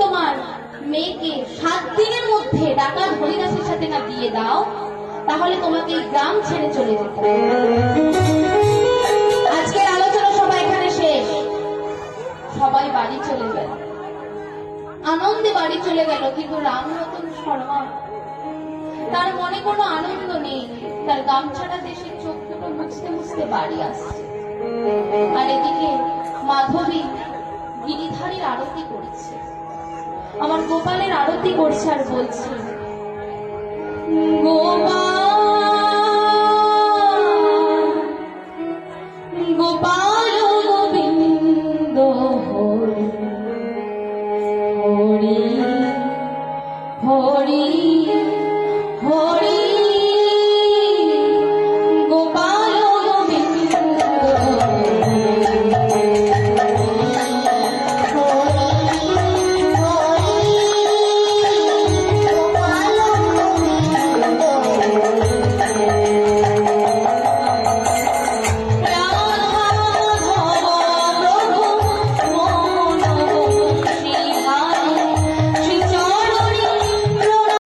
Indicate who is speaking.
Speaker 1: তোমার মেয়েকে 7 দিনের মধ্যে ডাকাত হরিদাসের সাথে না দিয়ে দাও, তাহলে তোমাকে এই গ্রাম ছেড়ে চলে যেতে হবে। আজকের আলোচনা সবাই এখানে শেষ। সবাই বাড়ি চলে গেল, আনন্দে বাড়ি চলে গেল। কিন্তু রামরতন শর্মা, তার মনে কোনো আনন্দ নেই। তার গামছাটা দেশের চোখ দুটো মুছতে মুছতে বাড়ি আসছে। আর এদিকে মাধবী গিরিধারীর আরতি করছে, আমার গোপালের আরতি করছে আর বলছে, গোপাল গোবিন্দ হরি হরি হরি